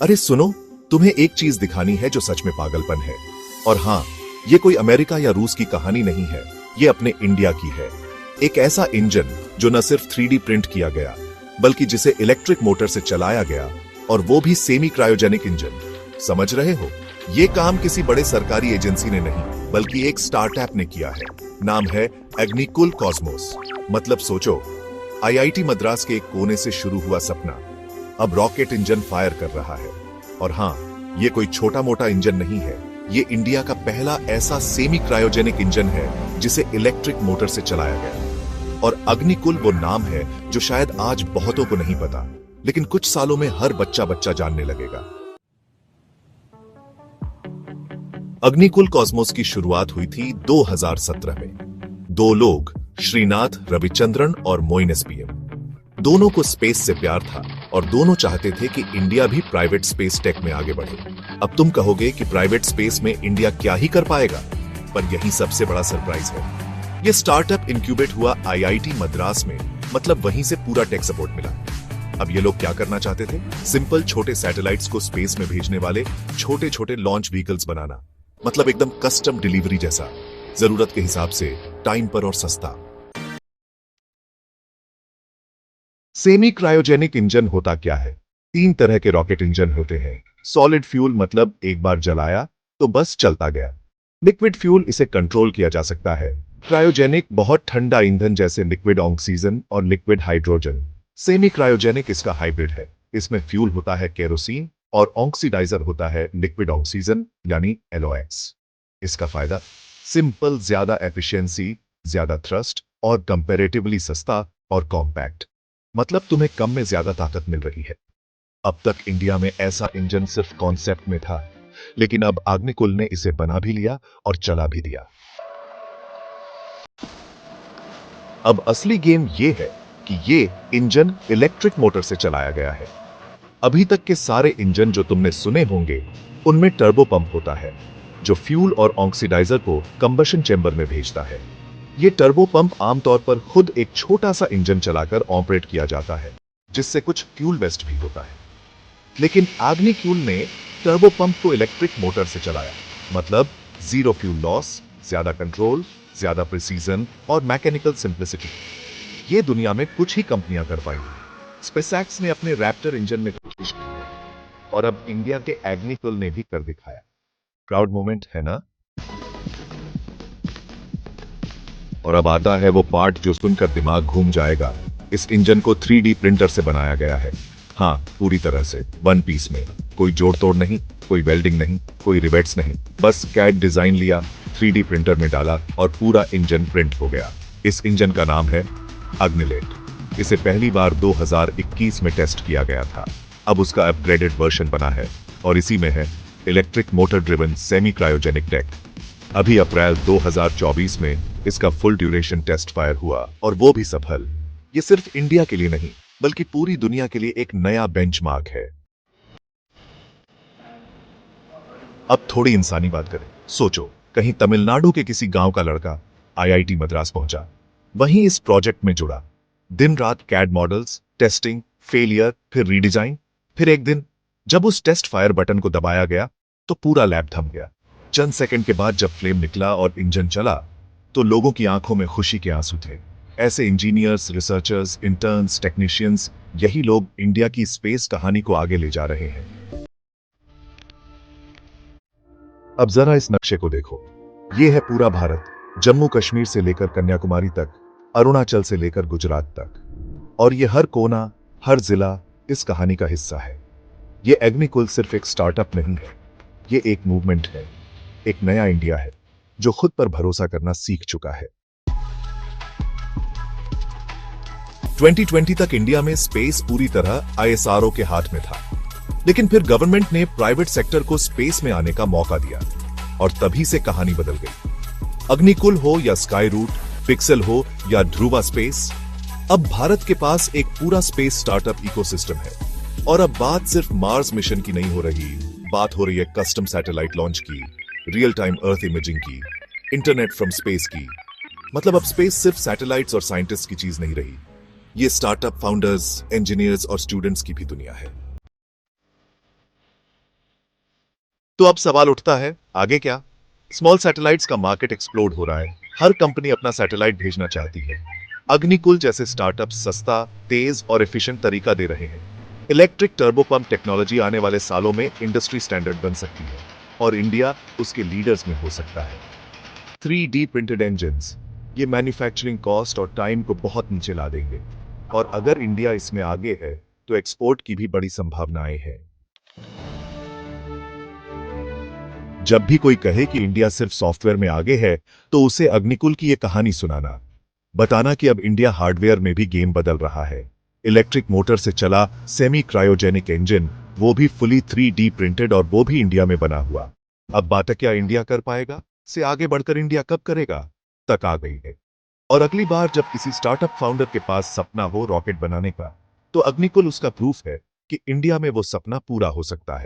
अरे सुनो, तुम्हें एक चीज दिखानी है जो सच में पागलपन है। और हाँ, ये कोई अमेरिका या रूस की कहानी नहीं है, ये अपने इंडिया की है। एक ऐसा इंजन जो न सिर्फ 3D प्रिंट किया गया, बल्कि जिसे इलेक्ट्रिक मोटर से चलाया गया, और वो भी सेमी क्रायोजेनिक इंजन। समझ रहे हो, ये काम किसी बड़े सरकारी एजेंसी ने नहीं, बल्कि एक स्टार्टअप ने किया है। नाम है अग्निकुल कॉस्मोस। मतलब सोचो, IIT मद्रास के एक कोने से शुरू हुआ सपना अब रॉकेट इंजन फायर कर रहा है। और हाँ, ये कोई छोटा मोटा इंजन नहीं है, ये इंडिया का पहला ऐसा सेमी क्रायोजेनिक इंजन है जिसे इलेक्ट्रिक मोटर से चलाया गया। और अग्निकुल वो नाम है जो शायद आज बहुतों को नहीं पता, लेकिन कुछ सालों में हर बच्चा जानने लगेगा। अग्निकुल कॉस्मोस की शुरुआत हुई थी 2017 में। दो लोग, श्रीनाथ रविचंद्रन और मोइन SPM, दोनों को स्पेस से प्यार था और दोनों चाहते थे कि इंडिया भी प्राइवेट स्पेस टेक में आगे बढ़े। अब तुम कहोगे कि प्राइवेट स्पेस में इंडिया क्या ही कर पाएगा, पर यही सबसे बड़ा सरप्राइज है। यह स्टार्टअप इंक्यूबेट हुआ IIT मद्रास में, मतलब वहीं से पूरा टेक सपोर्ट मिला। अब ये लोग क्या करना चाहते थे? सिंपल छोटे सैटेलाइट्स को स्पेस में भेजने वाले छोटे छोटे लॉन्च व्हीकल्स बनाना। मतलब एकदम कस्टम डिलीवरी जैसा, जरूरत के हिसाब से, टाइम पर और सस्ता। सेमी क्रायोजेनिक इंजन होता क्या है? 3 तरह के रॉकेट इंजन होते हैं। सॉलिड फ्यूल, मतलब एक बार जलाया तो बस चलता गया। लिक्विड फ्यूल, इसे कंट्रोल किया जा सकता है। क्रायोजेनिक, बहुत ठंडा ईंधन जैसे लिक्विड ऑक्सीजन और लिक्विड हाइड्रोजन। सेमी क्रायोजेनिक इसका हाइब्रिड है। इसमें फ्यूल होता है केरोसिन और ऑक्सीडाइजर होता है लिक्विड ऑक्सीजन यानी LOX। इसका फायदा सिंपल, ज्यादा एफिशिएंसी, ज्यादा थ्रस्ट और कंपैरेटिवली सस्ता और कॉम्पैक्ट। मतलब तुम्हें कम में ज्यादा ताकत मिल रही है। अब तक इंडिया में ऐसा इंजन सिर्फ कॉन्सेप्ट में था, लेकिन अब अग्निकुल ने इसे बना भी लिया और चला भी दिया। अब असली गेम ये है कि ये इंजन इलेक्ट्रिक मोटर से चलाया गया है। अभी तक के सारे इंजन जो तुमने सुने होंगे, उनमें टर्बो पंप होता है जो फ्यूल और ऑक्सीडाइजर को कंबशन चेंबर में भेजता है। ये टर्बो पंप आमतौर पर खुद एक छोटा सा इंजन चलाकर ऑपरेट किया जाता है, जिससे कुछ फ्यूल वेस्ट भी होता है। लेकिन अग्निकुल ने टर्बो पंप को इलेक्ट्रिक मोटर से चलाया। मतलब जीरो फ्यूल लॉस, ज्यादा कंट्रोल, ज्यादा प्रिसीजन और मैकेनिकल सिंप्लिसिटी। ये दुनिया में कुछ ही कंपनियां कर पाएंगी। स्पेसएक्स ने अपने रैप्टर इंजन में कोशिश की है, और अब इंडिया के अग्निकुल ने भी कर दिखाया। प्राउड मोमेंट है ना? और अब आता है वो पार्ट जो सुनकर दिमाग घूम जाएगा। इस इंजन को 3D प्रिंटर से बनाया गया है। हाँ, पूरी तरह से, 1 पीस में। कोई जोड़ तोड़ नहीं, कोई वेल्डिंग नहीं, कोई रिवेट्स नहीं। बस कैड डिजाइन लिया, 3D प्रिंटर में डाला और पूरा इंजन प्रिंट हो गया। इस इंजन का नाम है अग्निलेट। इसे पहली बार 2021 में टेस्ट किया गया था। अब उसका अपग्रेडेड वर्जन बना है और इसी में है electric motor driven semi cryogenic tech. अभी अप्रैल 2024 में इसका फुल ड्यूरेशन टेस्ट फायर हुआ, और वो भी सफल। ये सिर्फ इंडिया के लिए नहीं, बल्कि पूरी दुनिया के लिए एक नया बेंचमार्क है। अब थोड़ी इंसानी बात करें। सोचो, कहीं तमिलनाडु के किसी गांव का लड़का IIT मद्रास पहुंचा, वहीं इस प्रोजेक्ट में जुड़ा। दिन रात कैड मॉडल्स, टेस्टिंग, फेलियर, फिर रीडिजाइन। फिर एक दिन जब उस टेस्ट फायर बटन को दबाया गया तो पूरा लैब थम गया। चंद सेकंड के बाद जब फ्लेम निकला और इंजन चला, तो लोगों की आंखों में खुशी के आंसू थे। ऐसे इंजीनियर्स, रिसर्चर्स, इंटर्न्स, टेक्नीशियंस, यही लोग इंडिया की स्पेस कहानी को आगे ले जा रहे हैं। अब जरा इस नक्शे को देखो। ये है पूरा भारत, जम्मू कश्मीर से लेकर कन्याकुमारी तक, अरुणाचल से लेकर गुजरात तक। और ये हर कोना, हर जिला इस कहानी का हिस्सा है। ये अग्निकुल सिर्फ एक स्टार्टअप नहीं है, ये एक मूवमेंट है। एक नया इंडिया है जो खुद पर भरोसा करना सीख चुका है। 2020 तक इंडिया में स्पेस पूरी तरह ISRO के हाथ में था, लेकिन फिर गवर्नमेंट ने प्राइवेट सेक्टर को स्पेस में आने का मौका दिया, और तभी से कहानी बदल गई। अग्निकुल हो या स्काई रूट, पिक्सेल हो या ध्रुवा स्पेस, अब भारत के पास एक पूरा स्पेस स्टार्टअप इकोसिस्टम है। और अब बात सिर्फ मार्स मिशन की नहीं हो रही, बात हो रही है कस्टम सैटेलाइट लॉन्च की, रियल टाइम अर्थ इमेजिंग की, इंटरनेट फ्रॉम स्पेस की। मतलब अब स्पेस सिर्फ सैटेलाइट्स और साइंटिस्ट की चीज नहीं रही, ये स्टार्टअप फाउंडर्स, इंजीनियर्स और स्टूडेंट्स की भी दुनिया है। तो अब सवाल उठता है, आगे क्या? स्मॉल सैटेलाइट्स का मार्केट एक्सप्लोड हो रहा है। हर कंपनी अपना सैटेलाइट भेजना चाहती है। अग्निकुल जैसे स्टार्टअप सस्ता, तेज और एफिशिएंट तरीका दे रहे हैं। इलेक्ट्रिक टर्बोपंप टेक्नोलॉजी आने वाले सालों में इंडस्ट्री स्टैंडर्ड बन सकती है और इंडिया उसके लीडर्स में हो सकता है। 3D प्रिंटेड इंजन्स ये मैन्युफैक्चरिंग कॉस्ट और टाइम को बहुत नीचे ला देंगे और अगर इंडिया इसमें आगे है तो एक्सपोर्ट की भी बड़ी संभावनाएं हैं। जब भी कोई कहे कि इंडिया सिर्फ सॉफ्टवेयर में आगे है तो उसे अग्निकुल की ये कहानी सुनाना, बताना कि अब इंडिया हार्डवेयर में भी गेम बदल रहा है। इलेक्ट्रिक मोटर से चला सेमी क्रायोजेनिक इंजन, वो भी फुली 3D प्रिंटेड और वो भी इंडिया में बना हुआ। अब बात है क्या इंडिया कर पाएगा से आगे बढ़कर इंडिया कब करेगा तक आ गई है। और अगली बार जब किसी स्टार्टअप फाउंडर के पास सपना हो रॉकेट बनाने का, तो अग्निकुल उसका प्रूफ है कि इंडिया में वो सपना पूरा हो सकता है।